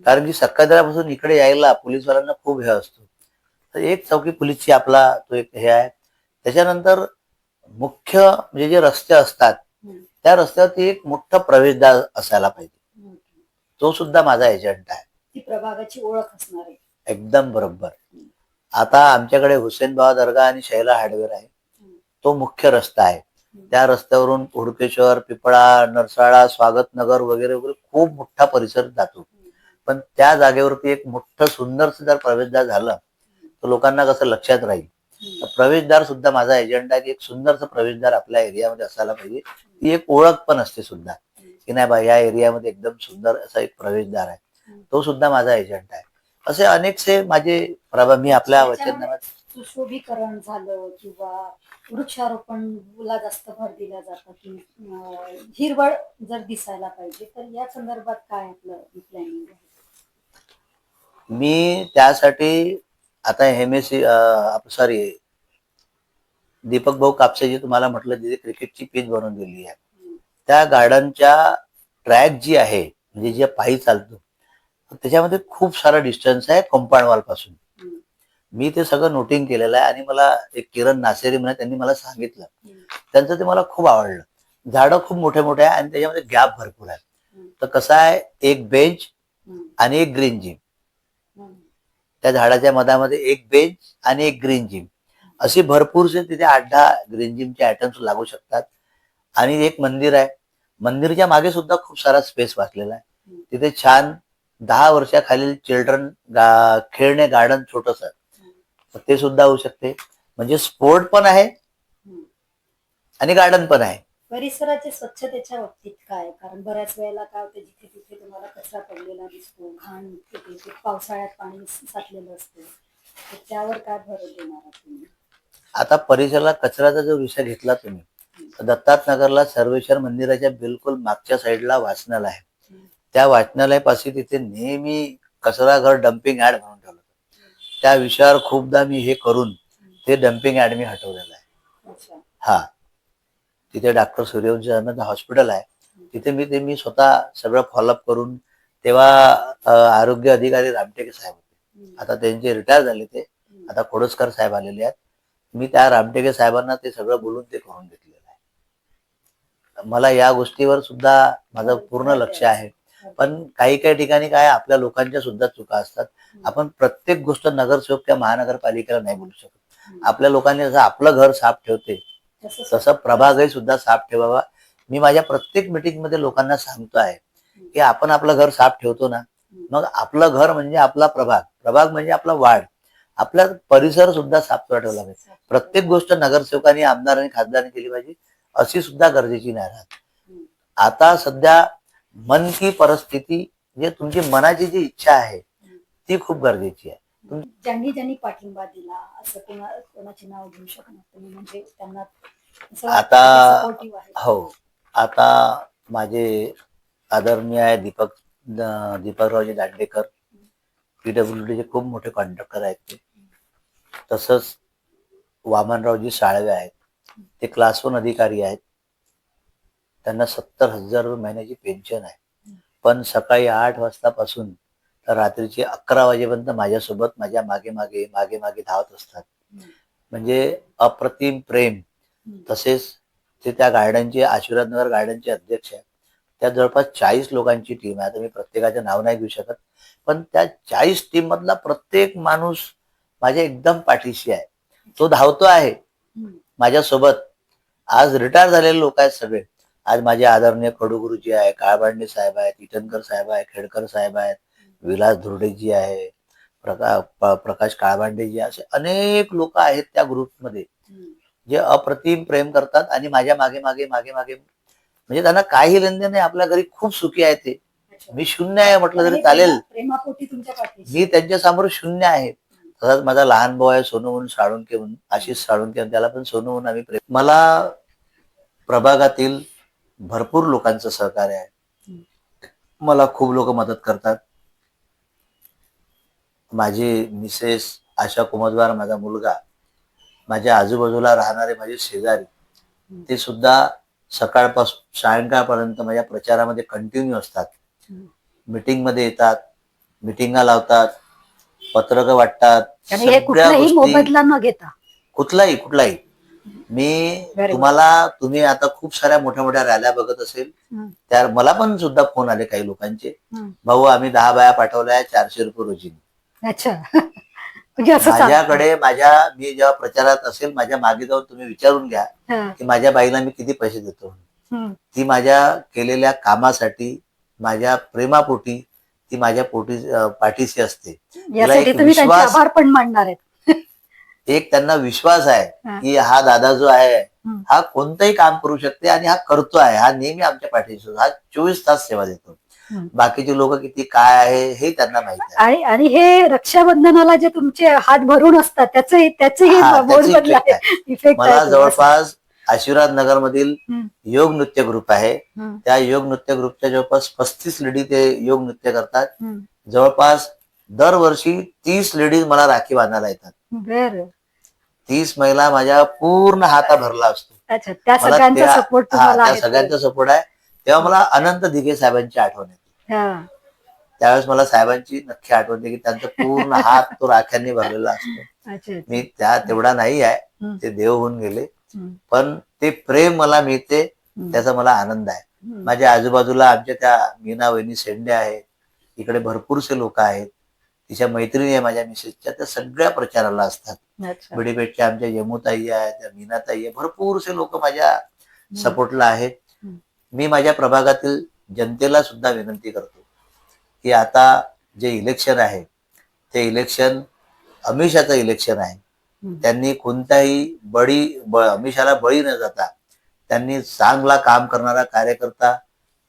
कारण की सक्कादरापासून इकडे यायला पोलीसवाल्यांना खूप हे असतो. तर एक चौकी पोलीसची आपला तो एक हे आहे. त्याच्यानंतर मुख्य म्हणजे जे रस्ते असतात, त्या रस्त्यावरती एक मोठा प्रवेशद्वार असायला पाहिजे. तो सुद्धा माझा एजंट आहे. ती प्रभागाची ओळख असणार आहे. एकदम बरोबर. आता आमच्याकडे हुसेनबाबा दर्गा आणि शैला हार्डवेअर आहे, तो मुख्य रस्ता आहे. त्या रस्त्यावरून हुडकेश्वर, पिपळा, नरसाळा, स्वागत नगर वगैरे वगैरे खूप मोठा परिसर जातो. पण त्या जागेवरती एक मोठं सुंदरसं जर प्रवेशद्वार झालं तर लोकांना कसं लक्षात राहील. प्रवेशद्वार सुद्धा माझा एजंट आहे की एक सुंदरसं प्रवेशद्वार आपल्या एरियामध्ये असायला पाहिजे. ती एक ओळख पण असते सुद्धा की नाही बा, या एरियामध्ये एकदम सुंदर असा एक प्रवेशद्वार आहे, तो सुद्धा माझा एजंट आहे. असे अनेकसे माझे मी आपल्या वचननाम्यात. सुशोभीकरण झालं किंवा वृक्षारोपणला जास्त भर दिला जातो की हिरवळ जर दिसायला पाहिजे, तर या संदर्भात काय आपलं प्लॅनिंग आहे? मी त्यासाठी आता दीपक भाऊ कापसे जी तुम्हाला म्हटलं, जिथे क्रिकेटची पिच बनवून दिली आहे, त्या गार्डनच्या ट्रॅक जी आहे, म्हणजे जे पायी चालतो, त्याच्यामध्ये खूप सारा डिस्टन्स आहे कंपाऊंड वॉल पासून. मी ते सगळं नोटिंग केलेलं आहे. आणि मला एक किरण नासेरी म्हणून त्यांनी मला सांगितलं, त्यांचं ते मला खूप आवडलं. झाडं खूप मोठे मोठे आहे आणि त्याच्यामध्ये गॅप भरपूर आहे. तर कसं आहे, एक बेंच आणि एक ग्रीन जिम, त्या झाडाच्या मधामध्ये एक बेंच आणि एक ग्रीन जिम, असे भरपूरसे तिथे 8-10 ग्रीन जिमचे आयटम्स लागू शकतात. आणि एक मंदिर आहे, मंदिरच्या मागे सुद्धा खूप सारा स्पेस वाचलेला आहे. तिथे छान 10 वर्षाखालील चिल्ड्रन खेळणे गार्डन छोटस, ते सुद्धा होऊ शकते. म्हणजे स्पोर्ट पण आहे आणि गार्डन पण आहे. परिसराच्या स्वच्छतेच्या बाबतीत काय? कारण बऱ्याच वेळेला काय होतं, जिथे तिथे तुम्हाला कचरा पडलेला दिसतो, घाण इथे तिथे, पावसाळ्यात पाणी साचलेलं असतं. तर त्यावर काय भर देणार आहात तुम्ही? आता परिसराला कचऱ्याचा जो विषय घेतला तुम्ही, तर दत्तात्रय नगरला सर्वेश्वर मंदिराच्या बिलकुल मागच्या साईडला वाचनालय आहे. हम्म. त्या वाचनालयापाशी तिथे नेहमी कचरा घर डम्पिंग ऍड म्हणून ठेवलं होतं. त्या विषयावर खूपदा मी हे करून ते डम्पिंग ऍड मी हटवलेलं आहे. अच्छा. हा, तिथे डॉक्टर सूर्यवंशी हॉस्पिटल आहे, तिथे मी स्वतः सगळं फॉलोअप करून, तेव्हा आरोग्य अधिकारी रामटेके साहेब होते, आता त्यांचे रिटायर झाले, ते आता खोडसकर साहेब आलेले आहेत. मी त्या रामटेके साहेबांना ते सगळं बोलून ते करून घेतलेलं आहे. मला या गोष्टीवर सुद्धा माझं पूर्ण लक्ष आहे. पण काही काही ठिकाणी काय आपल्या लोकांच्या सुद्धा चुका असतात. आपण प्रत्येक गोष्ट नगरसेवक किंवा महानगरपालिकेला नाही बोलू शकत. आपल्या लोकांनी जसं आपलं घर साफ ठेवते तसं प्रभागही सुद्धा साफ ठेवावा. मी माझ्या प्रत्येक मीटिंग मध्ये लोकांना सांगतो आहे की आपण आपलं घर साफ ठेवतो ना, मग आपलं घर म्हणजे आपला प्रभाग, प्रभाग म्हणजे आपला वार्ड, आपला परिसर सुद्धा साफसुथरा ठेवला पाहिजे. प्रत्येक गोष्ट नगरसेवकांनी, आमदारांनी, खासदारांनी केली पाहिजे अशी सुद्धा गरजेची नाही राहत. आता सध्या मन की परिस्थिती, म्हणजे तुमची मनाची जी इच्छा आहे ती खूप गरजेची आहे. ज्यांनी ज्यांनी पाठिंबा दिला असं कोणाचे नाव घेऊ शकणार तुम्ही, म्हणजे त्यांना आता सपोर्टिव्ह आहे? हो, आता माझे आदरणीय आहे दीपकरावजी दांडेकर, पीडब्ल्यूडीचे खूप मोठे कॉन्ट्रॅक्टर आहेत ते. तसंच वामनरावजी साळवे आहेत, ते क्लास 1 अधिकारी आहेत. त्यांना 70,000 महिन्याची पेन्शन आहे. पण सकाळी 8 वाजतापासून तर रात्रीचे 11 वाजेपर्यंत माझ्यासोबत माझ्या मागे मागे मागे मागे धावत असतात. म्हणजे अप्रतिम प्रेम. तसेच ते त्या गार्डनचे, आशीर्वादनगर गार्डनचे अध्यक्ष आहेत. त्या जवळपास 40 लोकांची टीम आहे. आता मी प्रत्येकाचे नाव नाही घेऊ शकत, पण त्या 40 टीम मधला प्रत्येक माणूस माझ्या एकदम पाठीशी आहे. तो धावतो आहे माझ्यासोबत. आज रिटायर झालेले लोक आहेत सगळे. आज माझे आदरणीय कडुगुरुजी आहे, काळबांडे साहेब आहेत, इटनकर साहेब आहेत, खेडकर साहेब आहेत, विलास धुर्डेजी आहे, प्रकाश काळबांडेजी, असे अनेक लोक आहेत त्या ग्रुपमध्ये जे अप्रतिम प्रेम करतात आणि माझ्या मागे मागे मागे मागे, म्हणजे त्यांना काही लेनदेन नाही. आपल्या घरी खूप सुखी आहे ते. मी शून्य आहे म्हटलं तरी चालेल, प्रेमापोटी तुमच्या पाठीशी मी त्यांच्या समोर शून्य आहे. तसाच माझा लहान भाऊ आहे सोनू म्हणून, साळुंके म्हणून, आशिष साळुंके, त्याला पण सोनू म्हणून आम्ही प्रेम. मला प्रभागातील भरपूर लोकांचं सहकार्य आहे. मला खूप लोक मदत करतात. माझी मिसेस आशा कुमतवार, माझा मुलगा, माझ्या आजूबाजूला राहणारे माझे शेजारी, ते सुद्धा सकाळपासून सायंकाळपर्यंत माझ्या प्रचारामध्ये कंटिन्यू असतात. मीटिंग मध्ये येतात, मीटिंगा लावतात, पत्रक वाटतात. आणि हे कुठलाही मोबदला न घेता, कुठलाही मी तुम्हाला, तुम्ही आता खूप साऱ्या मोठ्या मोठ्या रॅल्या बघत असेल, त्या मला पण सुद्धा फोन आले काही लोकांचे, भाऊ आम्ही 10 बाया पाठवल्या 400 रुपये रोजीने. अच्छा. माझ्याकडे मी जेव्हा प्रचारात असेल, माझ्या मागे जाऊन तुम्ही विचारून घ्या की माझ्या बाईला मी किती पैसे देतो. ती माझ्या केलेल्या कामासाठी, माझ्या प्रेमापोटी ती माझ्या पाठीशी असते. यासाठी तुम्ही त्यांचे आभार पण मानणार आहेत. एक त्यांना विश्वास आहे की हा दादा जो आहे हा कोणतंही काम करू शकते आणि हा करतो आहे, हा नेहमी आमच्या पाठीशी, हा 24 तास सेवा देतो. बाकीचे लोक किती काय आहे हे त्यांना माहिती आहे. आणि हे रक्षाबंधनाला जे तुमचे हात भरून असतात त्याचे मला जवळपास आशीर्वाद नगर मधील योग नृत्य ग्रुप आहे, त्या योग नृत्य ग्रुपच्या जवळपास 35 लेडी ते योग नृत्य करतात. जवळपास दरवर्षी 30 लेडीज मला राखी बांधायला येतात. 30 महिला माझ्या पूर्ण हाता भरला असतो. त्या सगळ्यांचा सपोर्ट आहे. तेव्हा मला अनंत दिघे साहेबांची आठवण येते. त्यावेळेस मला साहेबांची नक्की आठवण येते की त्यांचा पूर्ण हात तो राख्यांनी भरलेला असतो. मी तेवढा नाही आहे, ते देव होऊन गेले, पण ते प्रेम मला मिळते, त्याचा मला आनंद आहे. माझ्या आजूबाजूला आमच्या त्या मीना वहिनी शेंडे आहेत, इकडे भरपूरसे लोक आहेत, तिच्या मैत्रिणी आहे माझ्या मिसेसच्या, त्या सगळ्या प्रचाराला असतात. बिडीपेठच्या आमच्या यमुताई आहे, त्या मीनाताई आहे, भरपूरसे लोक माझ्या सपोर्टला आहेत. मी माझ्या प्रभागातील जनतेला सुद्धा विनंती करतो की आता जे इलेक्शन आहे ते इलेक्शन अमिषाचं इलेक्शन आहे. त्यांनी कोणताही अमिषाला बळी न जाता त्यांनी चांगला काम करणारा कार्यकर्ता,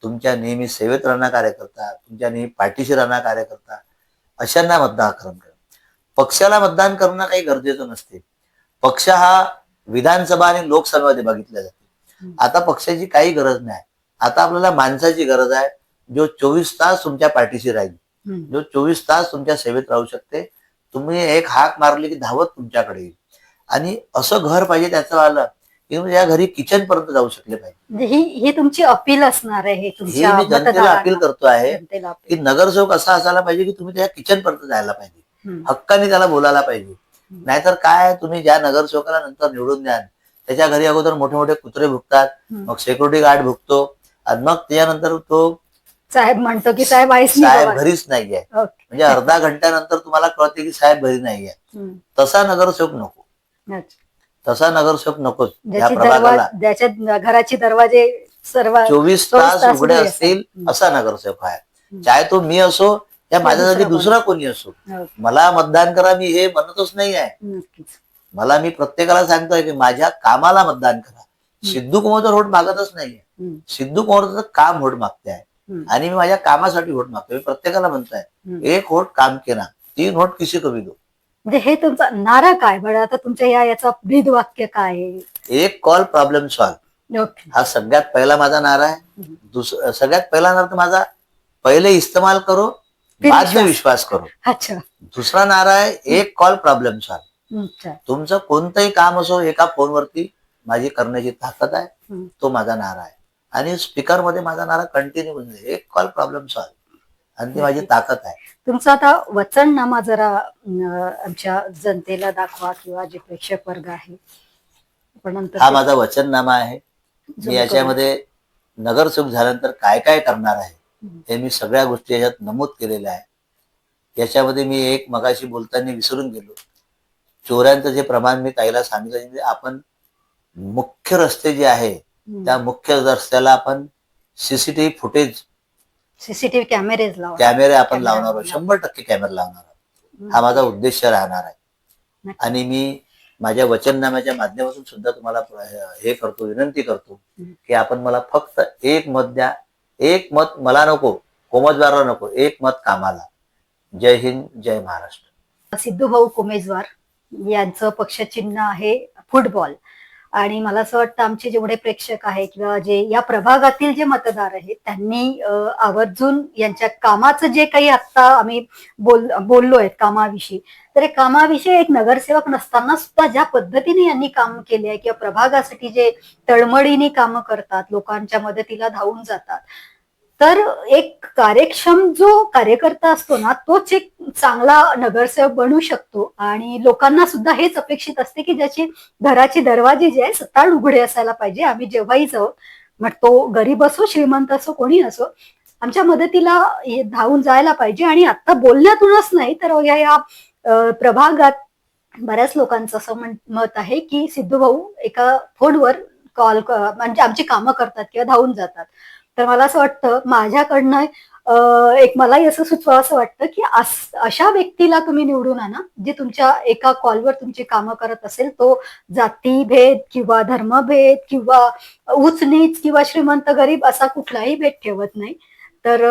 तुमच्या नेहमी सेवेत राहणारा कार्यकर्ता, तुमच्या नेहमी पाठीशी राहणारा कार्यकर्ता, अशांना मतदान करा. पक्षाला मतदान करणं काही गरजेचं नसते. पक्ष हा विधानसभा आणि लोकसभेमध्ये बघितला जाते. आता पक्षाची काही गरज नाही. आता आपल्याला माणसाची गरज आहे, जो 24 तास तुमच्या पाठीशी राहील, जो 24 तास तुमच्या सेवेत राहू शकते. तुम्ही एक हाक मारली की धावत तुमच्याकडे येईल. आणि असं घर पाहिजे त्याचं आलं की या घरी किचन पर्यंत जाऊ शकले पाहिजे. म्हणजे ही तुमची अपील असणार आहे हे तुमच्या मी जनतेला मतदारांना. अपील करतो आहे जनतेला की अपील. नगरसेवक असा असायला पाहिजे की तुम्ही त्या किचन पर्यंत जायला पाहिजे, हम्म. हक्काने त्याला बोलायला पाहिजे. नाहीतर काय, तुम्ही ज्या नगरसेवकाला नंतर निवडून द्याल त्याच्या घरी अगोदर मोठे मोठे कुत्रे भुकतात, मग सिक्युरिटी गार्ड भुकतो, आणि मग त्यानंतर तो साहेब म्हणतो की साहेब आईस साहेब घरीच नाहीये. म्हणजे अर्धा घंट्यानंतर तुम्हाला कळते की साहेब घरी नाहीये. तसा नगरसेवक नको, तसा नगरसेवक नकोच. या प्रभागाला ज्याच्या घराची दरवाजे सर्व 24 तास उघडे असतील असा नगरसेवक आहे. चाहे तो मी असो या माझ्या जागी दुसरा कोणी असो, मला मतदान करा मी हे म्हणतच नाही आहे. मला मी प्रत्येकाला सांगतोय की माझ्या कामाला मतदान करा. सिद्धू कुमारचा व्होट मागतच नाहीये, सिद्धू कुमारचं काम व्होट मागते आहे आणि मी माझ्या कामासाठी व्होट मागतोय. मी प्रत्येकाला म्हणतोय एक व्होट काम केला, 3 व्होट किसी को भी दो. म्हणजे हे तुमचा नारा काय बरं, आता तुमच्या याचा ब्रीद वाक्य काय आहे? एक कॉल प्रॉब्लेम सॉल्व, हा सगळ्यात पहिला माझा नारा आहे. सगळ्यात पहिला नारा तर माझा पहिले इस्तेमाल करो बाद में विश्वास करो. अच्छा. दुसरा नारा आहे एक कॉल प्रॉब्लेम सॉल्व. तुमचं कोणतंही काम असो एका फोनवरती माझी करण्याची ताकद आहे, तो माझा नारा आहे. आणि स्पीकर मध्ये माझा नारा कंटिन्यू म्हणजे एक कॉल प्रॉब्लेम सॉल्व, आणि ती माझी ताकद आहे. तुमचा आता वचननामा जरा आमच्या जनतेला दाखवा, किंवा जे प्रेक्षक वर्ग आहे. हा माझा वचननामा आहे. मी याच्यामध्ये नगरसेवक झाल्यानंतर काय काय करणार आहे हे मी सगळ्या गोष्टी याच्यात नमूद केलेल्या आहे. याच्यामध्ये मी एक मगाशी बोलताना विसरून गेलो, चोऱ्यांचं जे प्रमाण मी ताईला सांगितलं, म्हणजे आपण मुख्य रस्ते जे आहे त्या मुख्य रस्त्याला आपण सीसीटीव्ही फुटेज, सीसीटीव्ही कॅमेरे आपण लावणार आहोत, 100% कॅमेरे लावणार आहोत. हा माझा उद्देश राहणार आहे. आणि मी माझ्या वचननाम्याच्या माध्यमातून सुद्धा तुम्हाला हे करतो, विनंती करतो की आपण मला फक्त एक मत द्या. एक मत मला नको, कोमेजवारला नको, एक मत कामाला. जय हिंद, जय महाराष्ट्र. सिद्धू भाऊ कोमेजवार यांचं पक्षचिन्ह आहे फुटबॉल. आणि मला असं वाटतं आमचे जेवढे प्रेक्षक आहे किंवा जे या प्रभागातील जे मतदार आहेत त्यांनी आवर्जून यांच्या कामाचं जे काही आता आम्ही बोललोय कामाविषयी, तर कामाविषयी एक नगरसेवक नसताना सुद्धा ज्या पद्धतीने यांनी काम केले आहे किंवा प्रभागासाठी जे तळमळीने कामं करतात, लोकांच्या मदतीला धावून जातात, तर एक कार्यक्षम जो कार्यकर्ता असतो ना, तोच एक चांगला नगरसेवक बनू शकतो. आणि लोकांना सुद्धा हेच अपेक्षित असते की ज्याची घराची दरवाजे जे आहे सताळ उघडे असायला पाहिजे. आम्ही जेव्हाही जाऊ, मग तो गरीब असो श्रीमंत असो कोणी असो, आमच्या मदतीला धावून जायला पाहिजे. आणि आता बोलण्यातूनच नाही तर या प्रभागात बऱ्याच लोकांचं असं मत आहे की सिद्धू भाऊ एका फोनवर कॉल म्हणजे आमची कामं करतात किंवा धावून जातात. तर मला असं वाटतं माझ्याकडनं एक मलाही असं सुचवावं असं वाटतं की अशा व्यक्तीला तुम्ही निवडून आणा, जे तुमच्या एका कॉलवर तुमची कामं करत असेल. तो जातीभेद किंवा धर्मभेद किंवा उच्च नीच किंवा श्रीमंत गरीब असा कुठलाही भेद ठेवत नाही. तर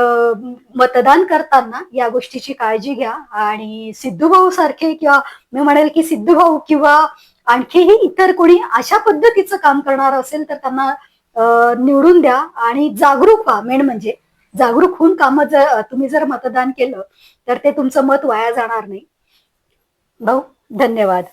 मतदान करताना या गोष्टीची काळजी घ्या. आणि सिद्धू भाऊ सारखे, किंवा मी म्हणेल की सिद्धू भाऊ किंवा आणखीही इतर कोणी अशा पद्धतीचं काम करणार असेल तर त्यांना निवडून द्या. आणि जागरूक व्हा. मेन म्हणजे जागरूक होऊन कामं जर तुम्ही जर मतदान केलं तर ते तुमचं मत वाया जाणार नाही. भाऊ धन्यवाद.